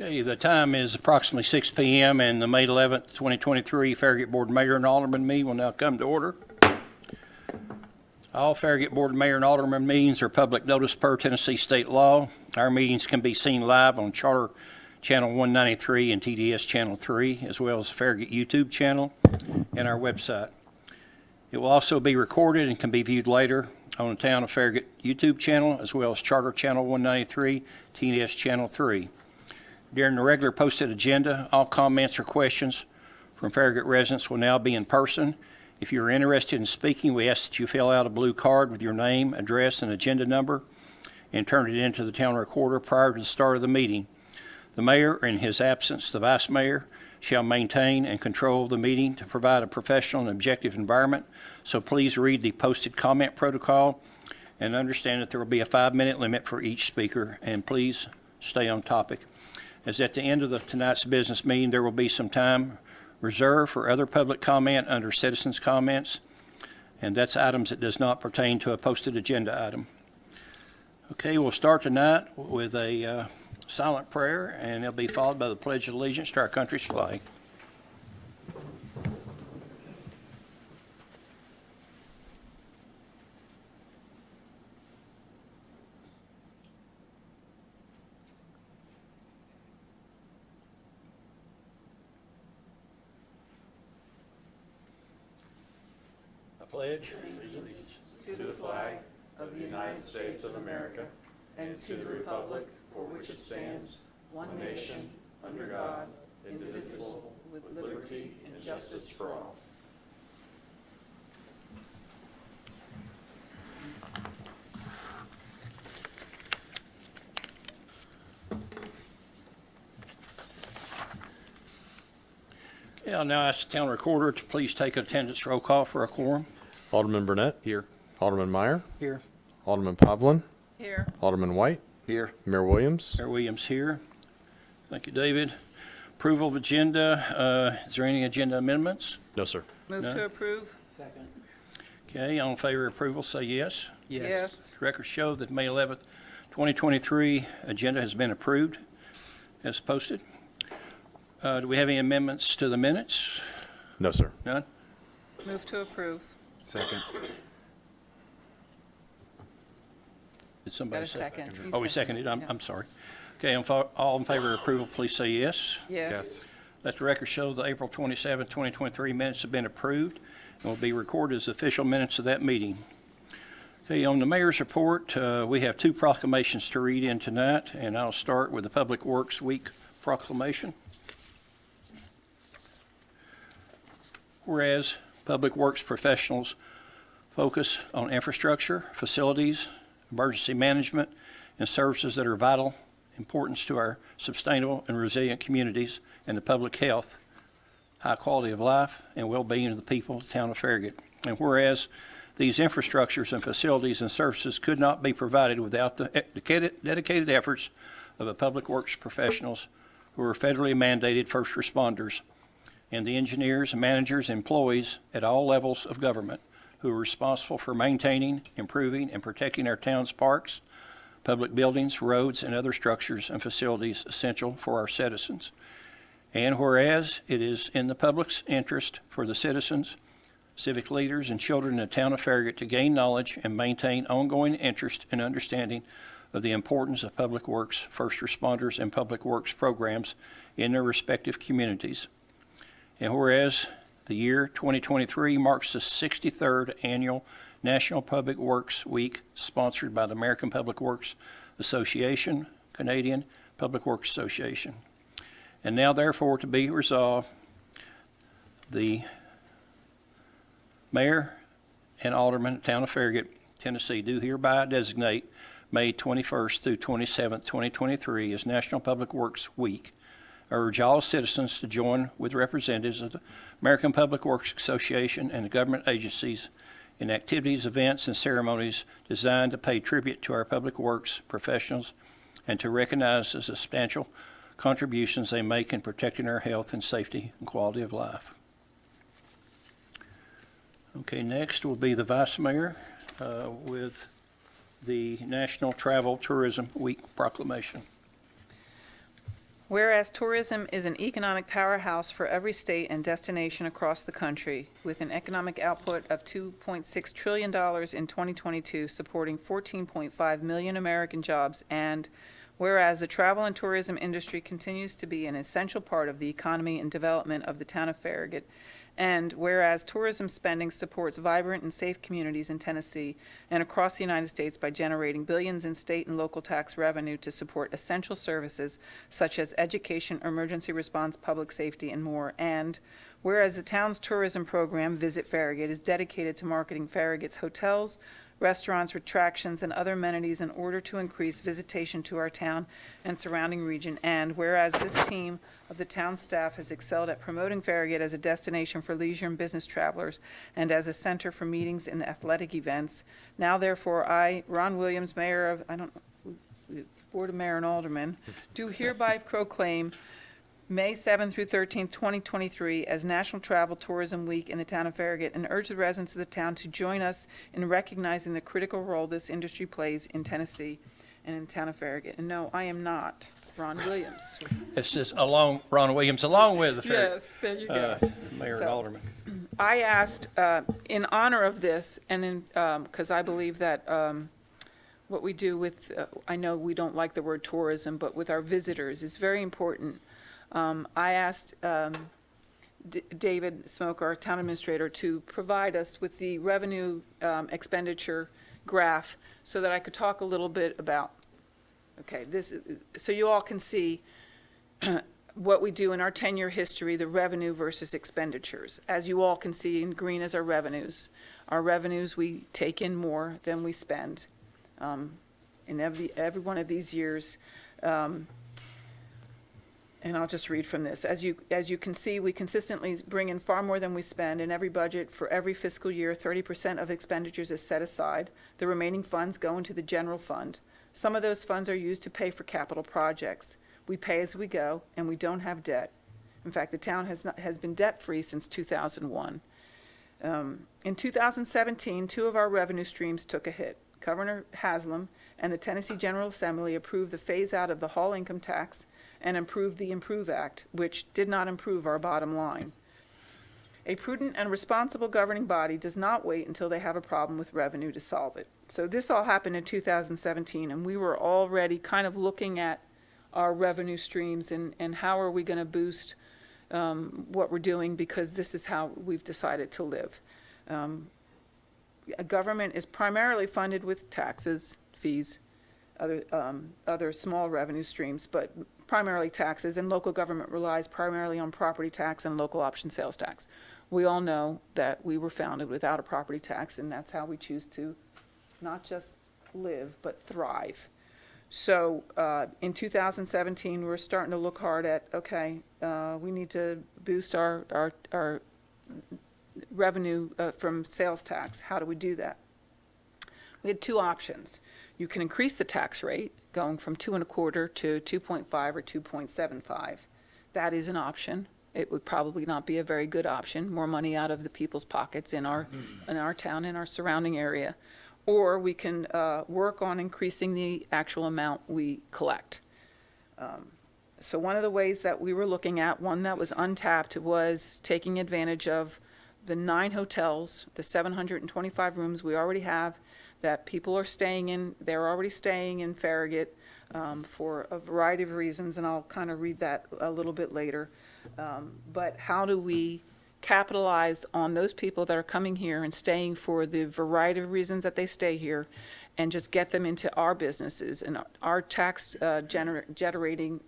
Okay, the time is approximately 6 p.m. and the May 11th, 2023 Farragut Board of Mayor and Alderman meeting will now come to order. All Farragut Board of Mayor and Alderman meetings are public notice per Tennessee state law. Our meetings can be seen live on Charter Channel 193 and TDS Channel 3, as well as the Farragut YouTube channel and our website. It will also be recorded and can be viewed later on the Town of Farragut YouTube channel, as well as Charter Channel 193, TDS Channel 3. During the regular posted agenda, all comments or questions from Farragut residents will now be in person. If you are interested in speaking, we ask that you fill out a blue card with your name, address, and agenda number and turn it into the town recorder prior to the start of the meeting. The mayor, in his absence, the vice mayor, shall maintain and control the meeting to provide a professional and objective environment. So please read the posted comment protocol and understand that there will be a 5-minute limit for each speaker, and please stay on topic. As at the end of tonight's business meeting, there will be some time reserved for other public comment under citizens' comments, and that's items that does not pertain to a posted agenda item. Okay, we'll start tonight with a silent prayer, and it'll be followed by the Pledge of Allegiance to our country's flag. Pledge allegiance to the flag of the United States of America and to the republic for which it stands, one nation, under God, indivisible, with liberty and justice for all. Okay, I'll now ask the town recorder to please take attendance roll call for a quorum. Alderman Burnett. Here. Alderman Meyer. Here. Alderman Pavlin. Here. Alderman White. Here. Mayor Williams. Mayor Williams here. Thank you, David. Approval of agenda. Is there any agenda amendments? No, sir. Move No. to approve. Second. Okay, all in favor of approval, say yes. Yes. Records show that May 11th, 2023 agenda has been approved as posted. Do we have any amendments to the minutes? No, sir. None? Move to approve. Second. Did somebody Got a say? second. Oh, we seconded. I'm sorry. Okay, all in favor of approval, please say yes. Yes. Let the record show the April 27, 2023 minutes have been approved and will be recorded as official minutes of that meeting. Okay, on the mayor's report, we have 2 proclamations to read in tonight, and I'll start with the Public Works Week proclamation. Whereas public works professionals focus on infrastructure, facilities, emergency management, and services that are vital importance to our sustainable and resilient communities and the public health, high quality of life, and well-being of the people of the town of Farragut. And whereas these infrastructures and facilities and services could not be provided without the dedicated efforts of the public works professionals who are federally mandated first responders and the engineers, managers, and employees at all levels of government who are responsible for maintaining, improving, and protecting our town's parks, public buildings, roads, and other structures and facilities essential for our citizens. And whereas it is in the public's interest for the citizens, civic leaders, and children in the town of Farragut to gain knowledge and maintain ongoing interest and understanding of the importance of public works, first responders, and public works programs in their respective communities. And whereas the year 2023 marks the 63rd annual National Public Works Week sponsored by the American Public Works Association, Canadian Public Works Association. And now therefore to be resolved, the mayor and aldermen of the town of Farragut, Tennessee do hereby designate May 21st through 27th, 2023 as National Public Works Week. I urge all citizens to join with representatives of the American Public Works Association and the government agencies in activities, events, and ceremonies designed to pay tribute to our public works professionals and to recognize the substantial contributions they make in protecting our health and safety and quality of life. Okay, next will be the Vice Mayor with the National Travel Tourism Week proclamation. Whereas tourism is an economic powerhouse for every state and destination across the country, with an economic output of $2.6 trillion in 2022, supporting 14.5 million American jobs, and whereas the travel and tourism industry continues to be an essential part of the economy and development of the town of Farragut, and whereas tourism spending supports vibrant and safe communities in Tennessee and across the United States by generating billions in state and local tax revenue to support essential services such as education, emergency response, public safety, and more, and whereas the town's tourism program, Visit Farragut, is dedicated to marketing Farragut's hotels, restaurants, attractions, and other amenities in order to increase visitation to our town and surrounding region, and whereas this team of the town staff has excelled at promoting Farragut as a destination for leisure and business travelers and as a center for meetings and athletic events, now therefore I, Ron Williams, Mayor of, Board of Mayor and Aldermen, do hereby proclaim May 7th through 13th, 2023, as National Travel Tourism Week in the town of Farragut, and urge the residents of the town to join us in recognizing the critical role this industry plays in Tennessee and in the town of Farragut. And no, I am not Ron Williams. It's just Ron Williams, along with the Yes, there you go. Mayor and So- Alderman. I asked, in honor of this, and in, because I believe that what we do with, I know we don't like the word tourism, but with our visitors is very important. I asked David Smoke, our town administrator, to provide us with the revenue expenditure graph so that I could talk a little bit about, okay, this, so you all can see what we do in our 10-year history, the revenue versus expenditures. As you all can see, in green is our revenues. Our revenues, we take in more than we spend in every one of these years. And I'll just read from this. As you can see, we consistently bring in far more than we spend. In every budget for every fiscal year, 30% of expenditures is set aside. The remaining funds go into the general fund. Some of those funds are used to pay for capital projects. We pay as we go, and we don't have debt. In fact, the town has been debt-free since 2001. In 2017, two of our revenue streams took a hit. Governor Haslam and the Tennessee General Assembly approved the phase-out of the Hall income tax and improved the Improve Act, which did not improve our bottom line. A prudent and responsible governing body does not wait until they have a problem with revenue to solve it. So this all happened in 2017, and we were already kind of looking at our revenue streams and how are we going to boost what we're doing, because this is how we've decided to live. A government is primarily funded with taxes, fees, other small revenue streams, but primarily taxes, and local government relies primarily on property tax and local option sales tax. We all know that we were founded without a property tax, and that's how we choose to not just live, but thrive. So in 2017, we're starting to look hard at, okay, we need to boost our revenue from sales tax. How do we do that? We had two options. You can increase the tax rate, going from 2.25% to 2.5 or 2.75. That is an option. It would probably not be a very good option. More money out of the people's pockets in our town, in our surrounding area. Or we can work on increasing the actual amount we collect. So one of the ways that we were looking at, one that was untapped, was taking advantage of the 9 hotels, the 725 rooms we already have that people are staying in. They're already staying in Farragut for a variety of reasons, and I'll kind of read that a little bit later. But how do we capitalize on those people that are coming here and staying for the variety of reasons that they stay here, and just get them into our businesses and our tax generating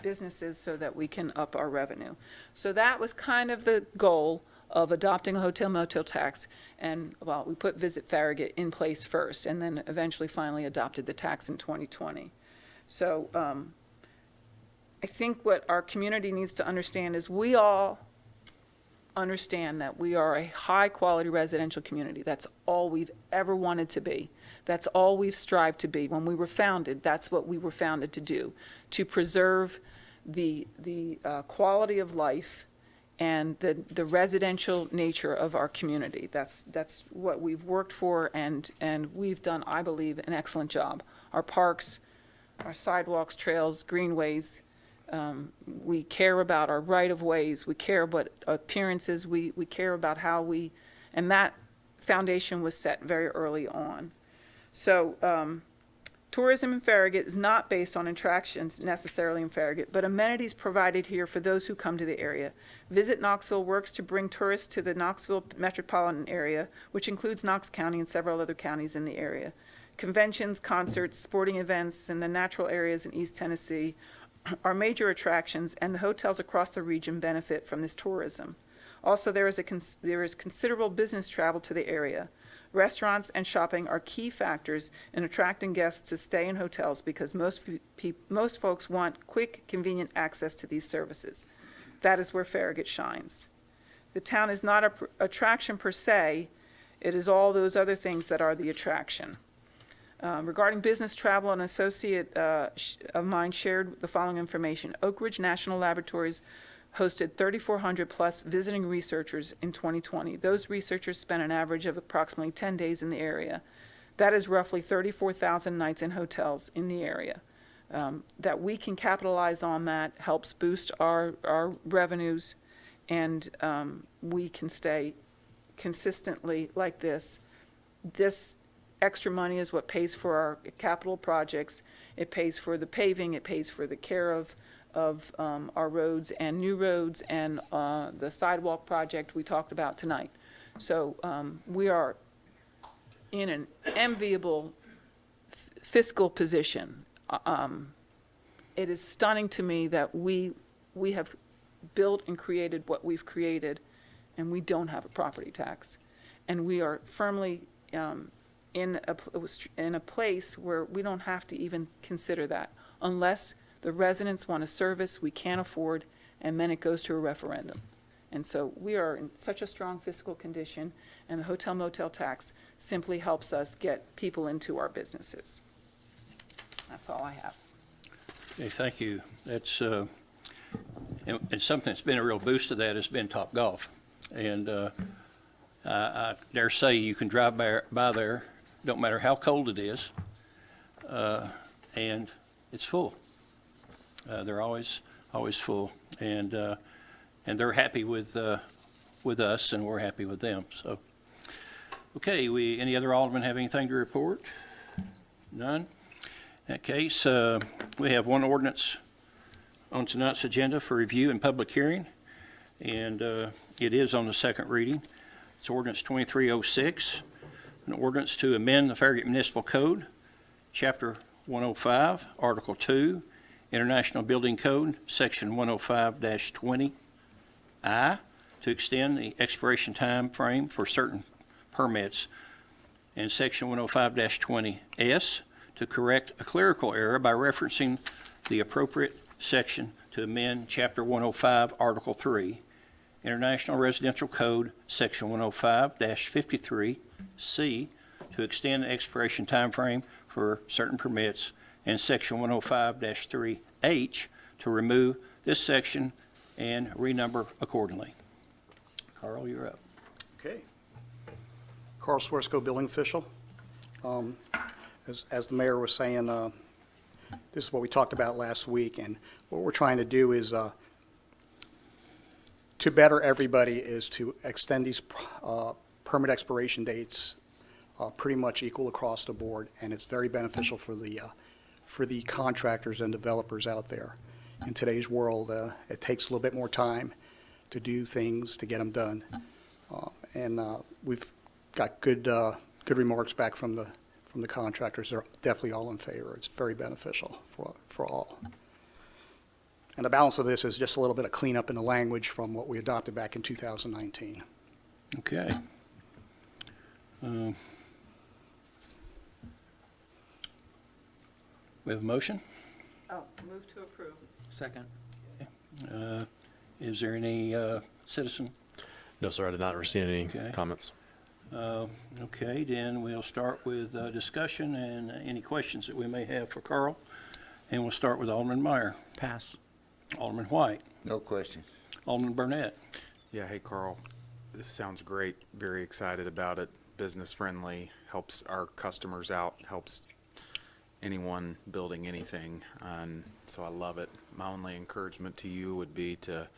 businesses so that we can up our revenue. So that was kind of the goal of adopting a hotel motel tax, and well, we put Visit Farragut in place first, and then eventually finally adopted the tax in 2020. So I think what our community needs to understand is we all understand that we are a high-quality residential community. That's all we've ever wanted to be. That's all we've strived to be. When we were founded, that's what we were founded to do, to preserve the quality of life and the residential nature of our community. That's what we've worked for, and we've done, I believe, an excellent job. Our parks, our sidewalks, trails, greenways, We care about our right-of-ways. We care about appearances. We care about how and that foundation was set very early on. So tourism in Farragut is not based on attractions necessarily in Farragut, but amenities provided here for those who come to the area. Visit Knoxville works to bring tourists to the Knoxville metropolitan area, which includes Knox County and several other counties in the area. Conventions, concerts, sporting events, and the natural areas in East Tennessee are major attractions, and the hotels across the region benefit from this tourism. Also, there is considerable business travel to the area. Restaurants and shopping are key factors in attracting guests to stay in hotels because most folks want quick, convenient access to these services. That is where Farragut shines. The town is not an attraction per se. It is all those other things that are the attraction. Regarding business travel, an associate of mine shared the following information. Oak Ridge National Laboratories hosted 3,400 plus visiting researchers in 2020. Those researchers spent an average of approximately 10 days in the area. That is roughly 34,000 nights in hotels in the area. That we can capitalize on that helps boost our revenues, and we can stay consistently like this. This extra money is what pays for our capital projects. It pays for the paving. It pays for the care of our roads and new roads and the sidewalk project we talked about tonight. So we are in an enviable fiscal position. It is stunning to me that we have built and created what we've created, and we don't have a property tax. And we are firmly in a place where we don't have to even consider that unless the residents want a service we can't afford, and then it goes to a referendum. And so we are in such a strong fiscal condition, and the hotel motel tax simply helps us get people into our businesses. That's all I have. Okay, thank you. That's, and something that's been a real boost to that has been Topgolf. And I dare say you can drive by there, don't matter how cold it is, and it's full. They're always full, and they're happy with us, and we're happy with them. So, okay, any other aldermen have anything to report? None. In that case, we have one ordinance on tonight's agenda for review and public hearing, and it is on the second reading. It's ordinance 2306, an ordinance to amend the Farragut Municipal Code, Chapter 105, Article 2, International Building Code, Section 105-20I, to extend the expiration time frame for certain permits, and Section 105-20S, to correct a clerical error by referencing the appropriate section to amend Chapter 105, Article 3, International Residential Code, Section 105-53C, to extend the expiration time frame for certain permits, and Section 105-3H to remove this section and renumber accordingly. Carl, you're up. Okay. Carl Swersko, building official. As the mayor was saying, this is what we talked about last week, and what we're trying to do is to better everybody is to extend these permit expiration dates pretty much equal across the board, and it's very beneficial for the contractors and developers out there. In today's world, it takes a little bit more time to do things, to get them done. And we've got good remarks back from the contractors. They're definitely all in favor. It's very beneficial for all. And the balance of this is just a little bit of cleanup in the language from what we adopted back in 2019. Okay. We have a motion? Oh, move to approve. Second. Is there any citizen? No, sir, I did not receive any Okay. comments. Okay, then we'll start with discussion and any questions that we may have for Carl. And we'll start with Alderman Meyer, Pass. Alderman White, No questions. Alderman Burnett. Yeah, hey Carl, this sounds great. Very excited about it. Business friendly, helps our customers out, helps anyone building anything. And So I love it. My only encouragement to you would be to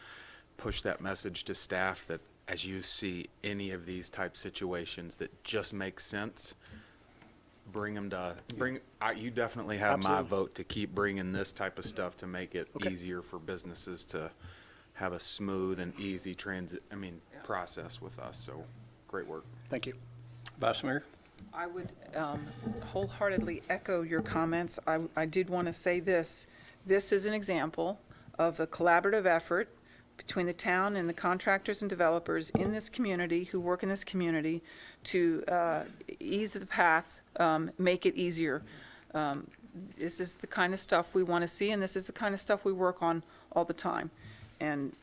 push that message to staff that as you see any of these type situations that just make sense, bring them to, you definitely have my Absolutely. vote to keep bringing this type of stuff to make it Okay. easier for businesses to have a smooth and easy process with us. So great work. Thank you. Vice Mayor? I would wholeheartedly echo your comments. I did want to say this. This is an example of a collaborative effort between the town and the contractors and developers in this community who work in this community to ease the path, make it easier. This is the kind of stuff we want to see, and this is the kind of stuff we work on all the time. And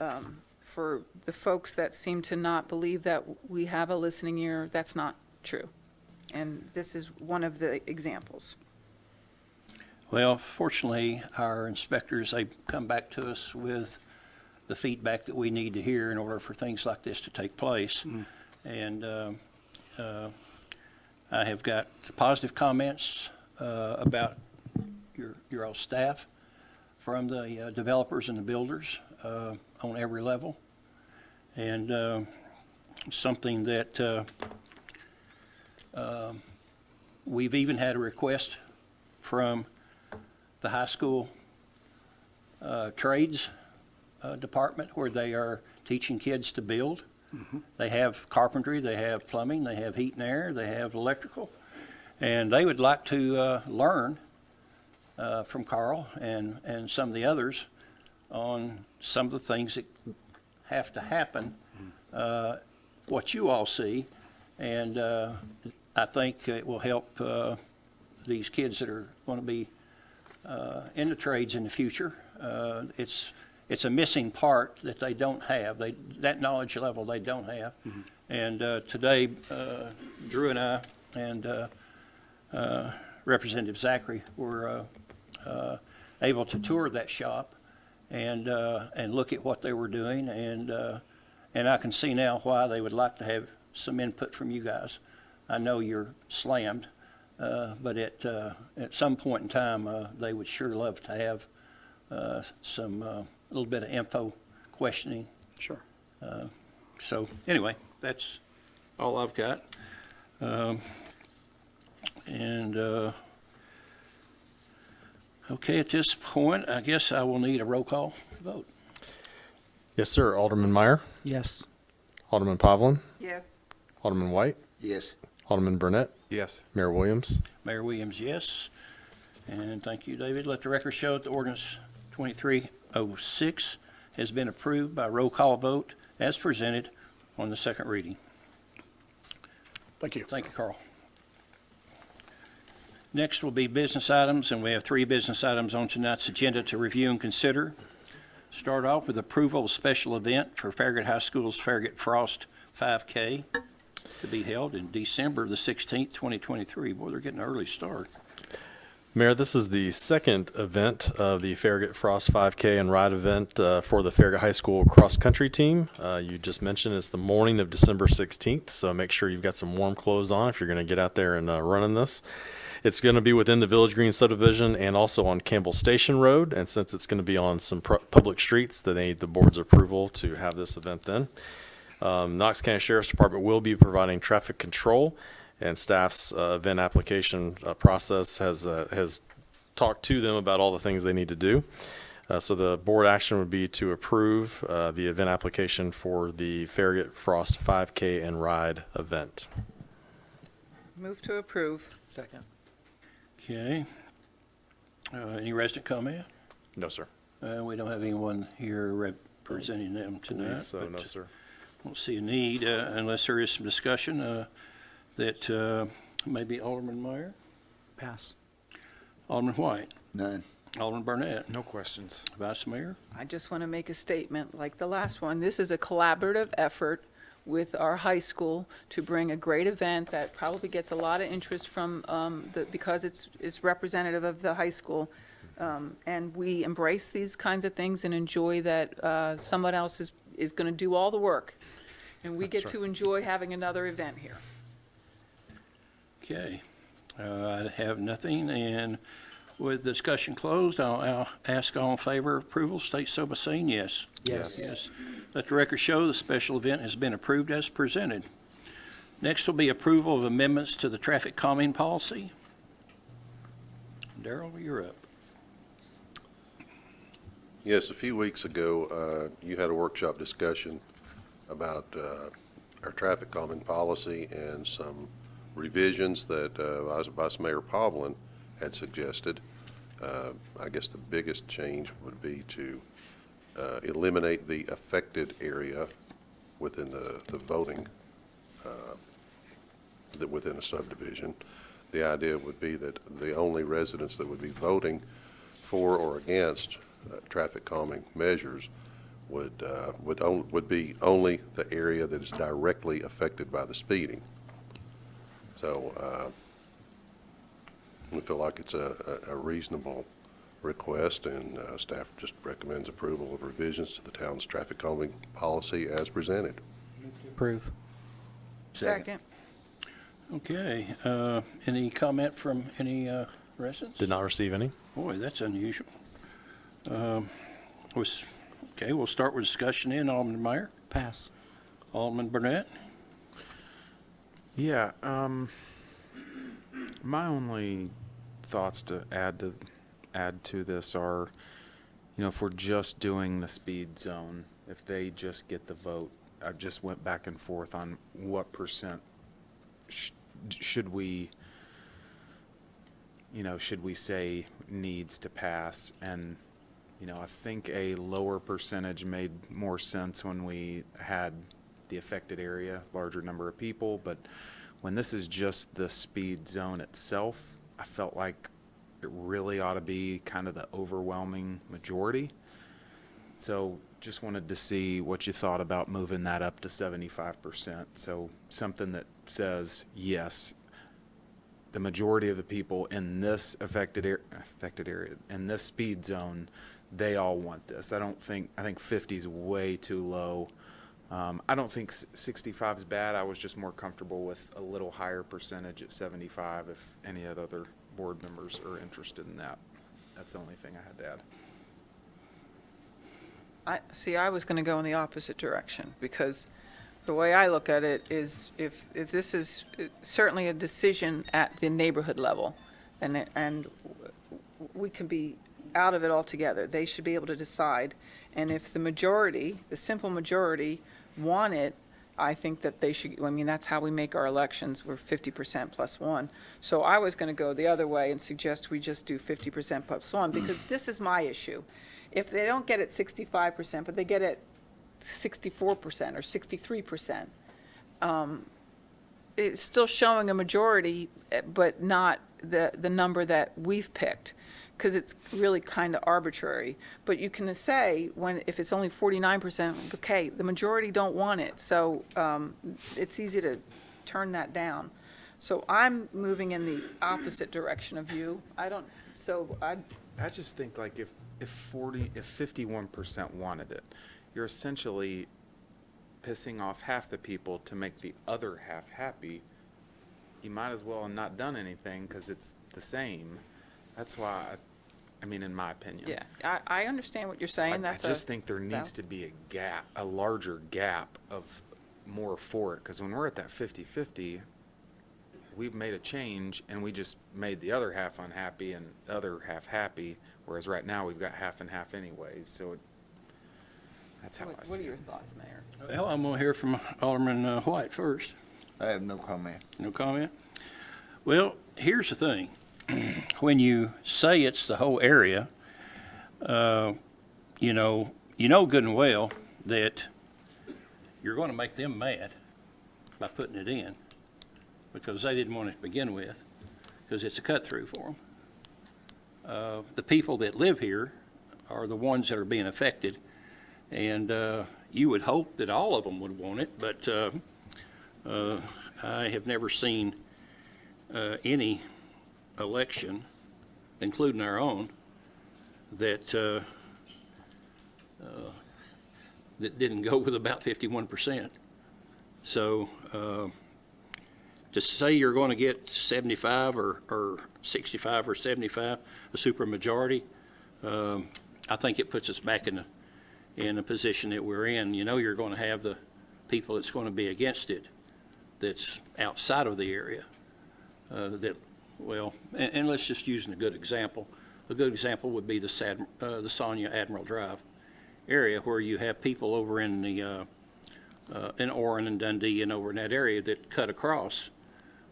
for the folks that seem to not believe that we have a listening ear, that's not true. And this is one of the examples. Well, fortunately, our inspectors, they come back to us with the feedback that we need to hear in order for things like this to take place. And I have got positive comments about your all staff from the developers and the builders on every level. And something that we've even had a request from the high school trades department where they are teaching kids to build. They have carpentry, they have plumbing, they have heat and air, they have electrical. And they would like to learn from Carl and some of the others on some of the things that have to happen, what you all see. And I think it will help these kids that are going to be in the trades in the future. It's a missing part that they don't have. That knowledge level they don't have. And today, Drew and I and Representative Zachary were able to tour that shop and look at what they were doing. And I can see now why they would like to have some input from you guys. I know you're slammed, but at some point in time, they would sure love to have some a little bit of info questioning. Sure. So anyway, that's all I've got. Okay, at this point, I guess I will need a roll call vote. Yes, sir. Alderman Meyer, Yes. Alderman Pavlin, Yes. Alderman White, Yes. Alderman Burnett, Yes. Mayor Williams. Mayor Williams, yes. And thank you, David. Let the record show that the ordinance 2306 has been approved by roll call vote as presented on the second reading. Thank you. Thank you, Carl. Next will be business items, and we have 3 business items on tonight's agenda to review and consider. Start off with approval of special event for Farragut High School's Farragut Frost 5K to be held in December the 16th, 2023. Boy, they're getting an early start. Mayor, this is the second event of the Farragut Frost 5K and Ride event for the Farragut High School cross-country team. You just mentioned it's the morning of December 16th, so make sure you've got some warm clothes on if you're going to get out there and run in this. It's going to be within the Village Green subdivision and also on Campbell Station Road, and since it's going to be on some public streets, they need the board's approval to have this event then. Knox County Sheriff's Department will be providing traffic control, and staff's event application process has talked to them about all the things they need to do. So the board action would be to approve the event application for the Farragut Frost 5K and Ride event. Move to approve. Second. Okay. Any resident comment? No, sir. We don't have anyone here representing them tonight. So, but no, sir. Don't see a need unless there is some discussion that maybe Alderman Meyer, Pass. Alderman White, None. Alderman Burnett, No questions. Vice Mayor. I just want to make a statement like the last one. This is a collaborative effort with our high school to bring a great event that probably gets a lot of interest from because it's representative of the high school. And we embrace these kinds of things and enjoy that someone else is going to do all the work. And we get to enjoy having another event here. Okay. I have nothing, and With the discussion closed, I'll ask all in favor of approval, state so by saying yes. Yes. Yes. Let the record show the special event has been approved as presented. Next will be approval of amendments to the traffic calming policy. Darrell, you're up. Yes, a few weeks ago, you had a workshop discussion about our traffic calming policy and some revisions that Vice Mayor Pavlin had suggested. I guess the biggest change would be to eliminate the affected area within the voting, within a subdivision. The idea would be that the only residents that would be voting for or against traffic calming measures would be only the area that is directly affected by the speeding. So we feel like it's a reasonable request, and staff just recommends approval of revisions to the town's traffic calming policy as presented. Approve. Second. Okay, any comment from any residents? Did not receive any. Boy, that's unusual. Okay, we'll start with discussion in. Alderman Meyer, Pass. Alderman Burnett. Yeah, my only thoughts to add to this are, if we're just doing the speed zone, if they just get the vote, I just went back and forth on what percent should we say needs to pass, and I think a lower percentage made more sense when we had the affected area, larger number of people, but when this is just the speed zone itself, I felt like it really ought to be kind of the overwhelming majority. So just wanted to see what you thought about moving that up to 75%. So something that says, yes, the majority of the people in this affected area, in this speed zone, they all want this. I think 50 is way too low. I don't think 65 is bad. I was just more comfortable with a little higher percentage at 75 if any other board members are interested in that. That's the only thing I had to add. I was going to go in the opposite direction, because the way I look at it is if this is certainly a decision at the neighborhood level, and we can be out of it altogether. They should be able to decide. And if the majority, the simple majority, want it, I think that they should, that's how we make our elections. We're 50% plus one. So I was going to go the other way and suggest we just do 50% plus one, because this is my issue. If they don't get it 65%, but they get it 64% or 63%, it's still showing a majority, but not the number that we've picked, because it's really kind of arbitrary. But you can say, if it's only 49%, okay, the majority don't want it, so it's easy to turn that down. So I'm moving in the opposite direction of you. I just think like if 51% wanted it, you're essentially pissing off half the people to make the other half happy. You might as well have not done anything, because it's the same. That's why, in my opinion. Yeah, I understand what you're saying. I just think there needs to be a larger gap of more for it, because when we're at that 50-50, we've made a change and we just made the other half unhappy and the other half happy, whereas right now we've got half and half anyways, so that's how I see it. What are your thoughts, Mayor? Well, I'm going to hear from Alderman White first. I have no comment. No comment? Well, here's the thing. When you say it's the whole area, you know good and well that you're going to make them mad by putting it in, because they didn't want it to begin with, because it's a cut-through for them. The people that live here are the ones that are being affected, and you would hope that all of them would want it, but I have never seen any election, including our own, that that didn't go with about 51%. So to say you're going to get 75 or 65 or 75, a supermajority, I think it puts us back in a position that we're in. You know, you're going to have the people that's going to be against it that's outside of the area. And let's just use a good example. A good example would be the Sonia Admiral Drive area, where you have people over in the in Orrin and Dundee and over in that area that cut across.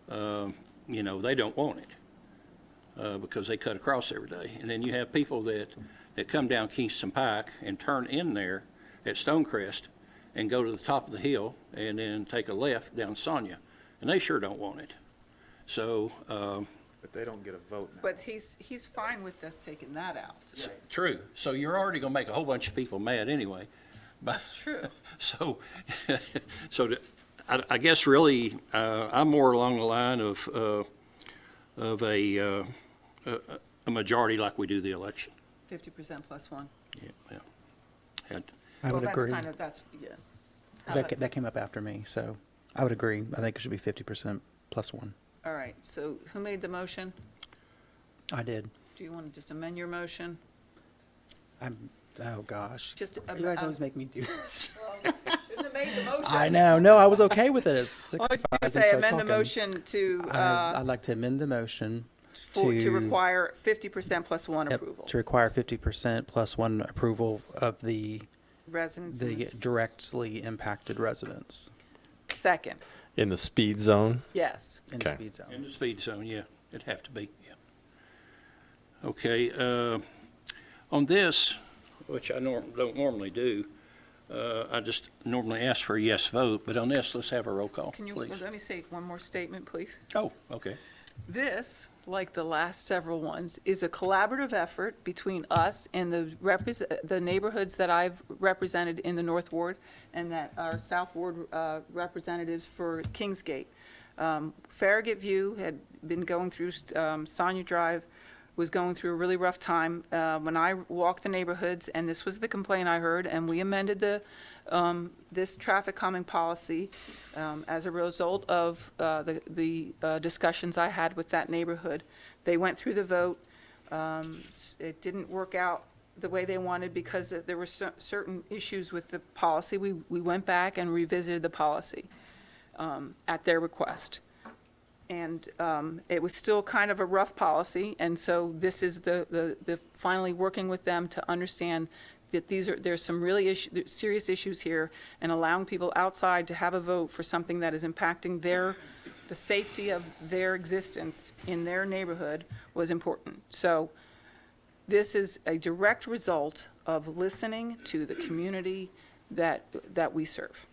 You know, they don't want it because they cut across every day. And then you have people that come down Kingston Pike and turn in there at Stonecrest and go to the top of the hill and then take a left down Sonia, and they sure don't want it. So, But they don't get a vote now. But he's fine with us taking that out. true. So you're already going to make a whole bunch of people mad anyway. That's true. So, I guess really, I'm more along the line of a majority like we do the election. 50% plus one. Yeah. And I would agree. Well, that's, yeah. 'Cause that came up after me, so I would agree. I think it should be 50% plus one. All right, so who made the motion? I did. Do you want to just amend your motion? Oh, gosh. Just, You guys always make me do this. shouldn't have made the motion. I know. No, I was okay with it. It's I was 65 going to and say, start amend the talking. motion to, I'd like to amend the motion to require 50% plus one Yep, approval. to require 50% plus one approval of the Residents. directly impacted residents Second, In the speed zone? yes. in the Okay. speed zone. in the speed zone, yeah, it'd have to be, yeah. Okay, on this, which I don't normally do, I just normally ask for a yes vote, but on this, let's have a roll call, Can you, please. let me say one more statement, please? Oh, okay. This, like the last several ones, is a collaborative effort between us and the neighborhoods that I've represented in the North Ward and that are South Ward representatives for Kingsgate. Farragut View had been going through, Sonia Drive was going through a really rough time. When I walked the neighborhoods, and this was the complaint I heard, and we amended this traffic calming policy as a result of the discussions I had with that neighborhood. They went through the vote. It didn't work out the way they wanted because there were certain issues with the policy. We went back and revisited the policy at their request. And it was still kind of a rough policy, and so this is the finally working with them to understand that there's some really serious issues here, and allowing people outside to have a vote for something that is impacting the safety of their existence in their neighborhood was important. So this is a direct result of listening to the community that we serve.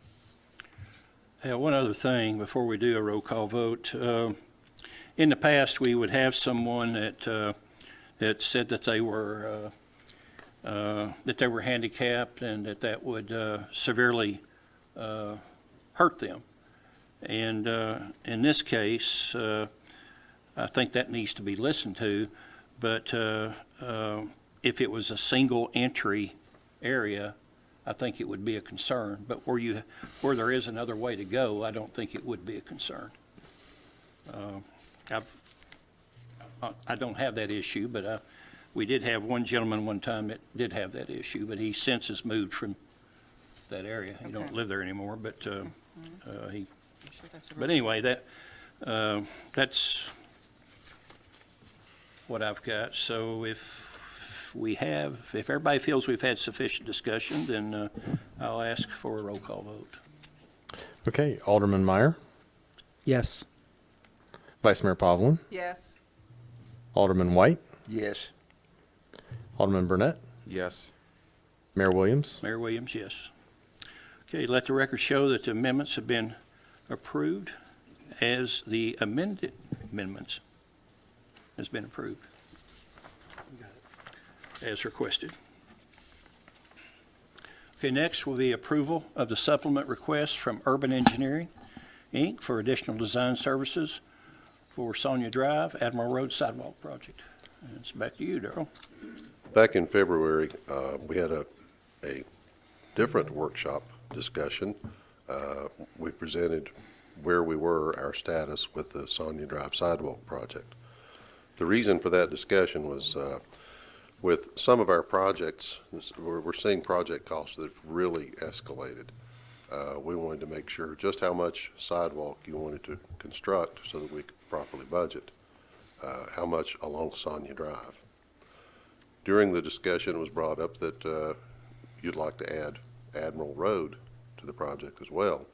One other thing before we do a roll call vote. In the past, we would have someone that said that they were handicapped and that would severely hurt them. And in this case, I think that needs to be listened to. But if it was a single entry area, I think it would be a concern, but where there is another way to go, I don't think it would be a concern. I don't have that issue, but we did have one gentleman one time that did have that issue, but he since has moved from that area. He don't Okay. live there anymore, but he. I'm sure that's a But anyway, that's what I've got. So if everybody feels we've had sufficient discussion, then I'll ask for a roll call vote. Okay, Alderman Meyer, Yes. Vice Mayor Pavlin, Yes. Alderman White, Yes. Alderman Burnett, Yes. Mayor Williams. Mayor Williams, yes. Okay, let the record show that the amendments have been approved as the amended amendments has been approved as requested. Okay, next will be approval of the supplement request from Urban Engineering, Inc. for additional design services for Sonia Drive, Admiral Road Sidewalk Project. And it's back to you, Darrell. Back in February, we had a different workshop discussion. We presented where we were, our status with the Sonia Drive sidewalk project. The reason for that discussion was with some of our projects, we're seeing project costs that have really escalated. We wanted to make sure just how much sidewalk you wanted to construct so that we could properly budget how much along Sonia Drive. During the discussion, it was brought up that you'd like to add Admiral Road to the project as well.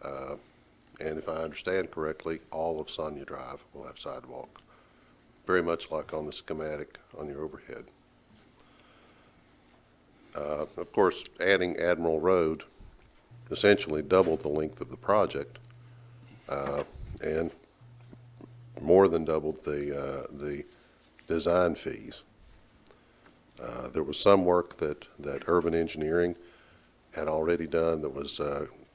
And if I understand correctly, all of Sonia Drive will have sidewalk, very much like on the schematic on your overhead. Of course, adding Admiral Road essentially doubled the length of the project and more than doubled the design fees. There was some work that urban engineering had already done that was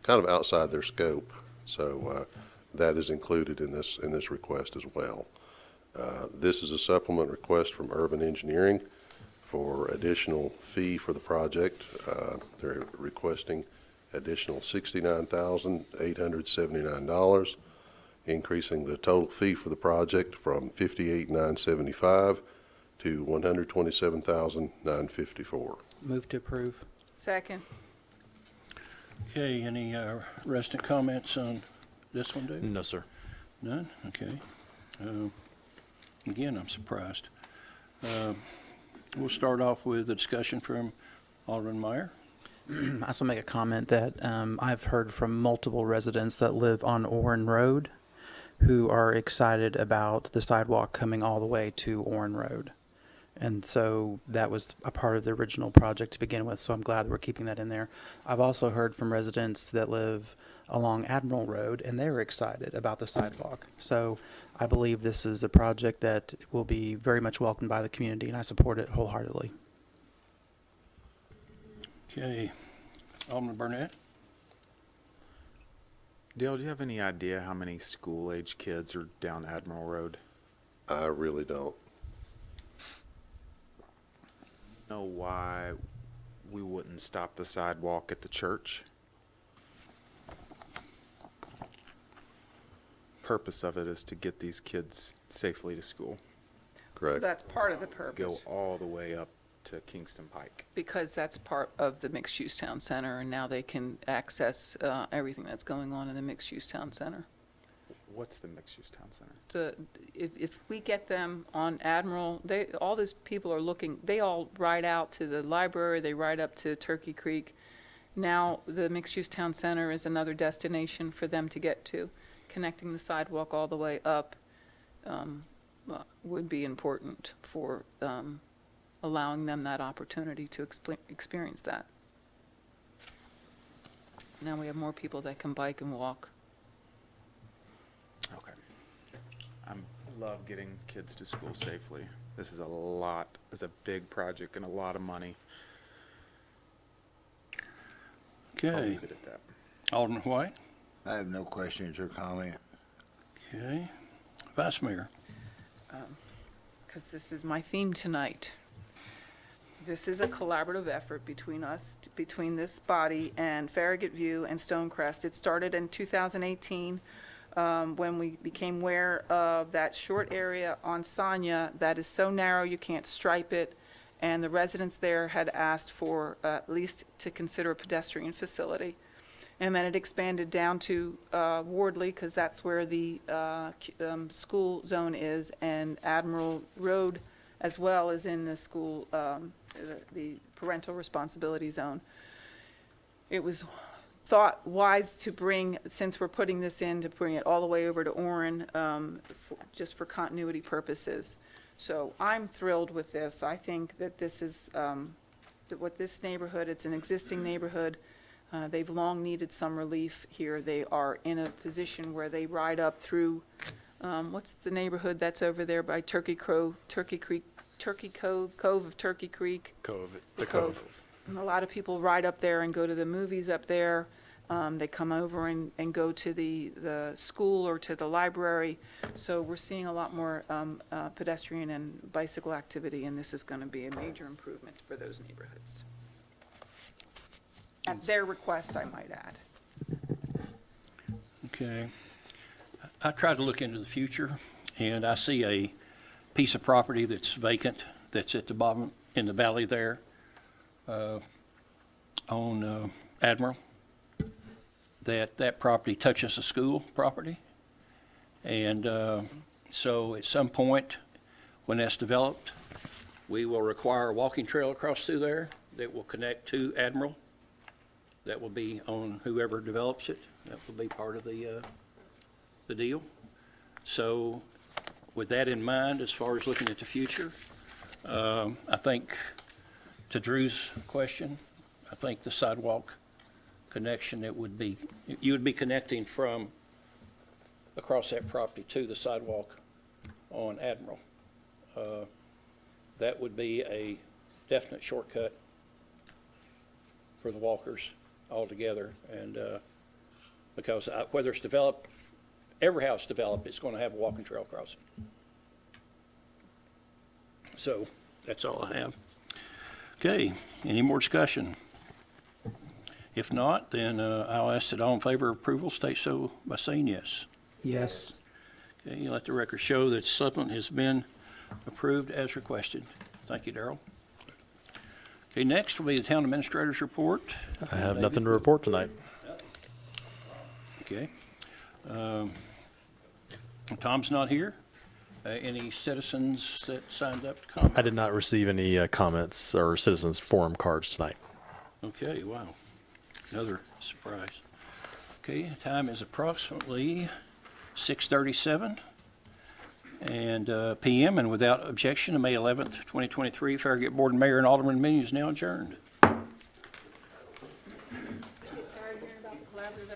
kind of outside their scope, so that is included in this request as well. This is a supplement request from urban engineering for additional fee for the project. They're requesting additional $69,879, increasing the total fee for the project from $58,975 to $127,954. Move to approve. Second. Okay, any resident comments on this one, Dave? No, sir. None? Okay. Again, I'm surprised. We'll start off with a discussion from Alderman Meyer. I also make a comment that I've heard from multiple residents that live on Orrin Road who are excited about the sidewalk coming all the way to Orrin Road. And so that was a part of the original project to begin with, so I'm glad that we're keeping that in there. I've also heard from residents that live along Admiral Road, and they're excited about the sidewalk. So I believe this is a project that will be very much welcomed by the community, and I support it wholeheartedly. Okay. Alderman Burnett? Dale, do you have any idea how many school-age kids are down Admiral Road? I really don't. Know why we wouldn't stop the sidewalk at the church? Purpose of it is to get these kids safely to school. Correct. That's part of the Go purpose, all the way up to Kingston Pike. because that's part of the mixed-use town center, and now they can access everything that's going on in the mixed-use town center. What's the mixed-use town center? If we get them on Admiral, all those people are looking, they all ride out to the library, they ride up to Turkey Creek. Now, the mixed-use town center is another destination for them to get to. Connecting the sidewalk all the way up would be important for allowing them that opportunity to experience that. Now we have more people that can bike and walk. Okay. I love getting kids to school safely. This is a big project and a lot of money. I'll Okay. leave it at that. Alderman White? I have no questions or comment. Okay. Vice Mayor? Because this is my theme tonight. This is a collaborative effort between us, between this body and Farragut View and Stonecrest. It started in 2018 when we became aware of that short area on Sonia that is so narrow you can't stripe it, and the residents there had asked for at least to consider a pedestrian facility. And then it expanded down to Wardley, because that's where the school zone is, and Admiral Road as well is in the school, the parental responsibility zone. It was thought wise to bring, since we're putting this in, to bring it all the way over to Orrin, just for continuity purposes. So I'm thrilled with this. I think that this is, that what this neighborhood, it's an existing neighborhood. They've long needed some relief here. They are in a position where they ride up through, what's the neighborhood that's over there by Turkey Cove, Cove of Turkey Creek? The Cove. And a lot of people ride up there and go to the movies up there. They come over and go to the school or to the library. So we're seeing a lot more pedestrian and bicycle activity, and this is going to be a major improvement for those neighborhoods. At their request, I might add. Okay. I tried to look into the future, and I see a piece of property that's vacant, that's at the bottom, in the valley there, on Admiral, that property touches a school property. And so at some point, when that's developed, we will require a walking trail across through there that will connect to Admiral. That will be on whoever develops it. That will be part of the deal. So with that in mind, as far as looking at the future, I think, to Drew's question, I think the sidewalk connection, you would be connecting from across that property to the sidewalk on Admiral. That would be a definite shortcut for the walkers altogether. And because whether it's developed, every house developed, it's going to have a walking trail crossing. So that's all I have. Okay, any more discussion? If not, then I'll ask that all in favor of approval state so by saying yes. Yes. Okay, let the record show that supplement has been approved as requested. Thank you, Darrell. Okay, next will be the town administrator's report. I have nothing to report tonight. Okay. Tom's not here. Any citizens that signed up to comment? I did not receive any comments or citizens forum cards tonight. Okay, wow. Another surprise. Okay, time is approximately 6:37 and PM, and without objection, the May 11th, 2023 Farragut Board and Mayor and Alderman meeting is now adjourned. Tired of hearing about the collaborative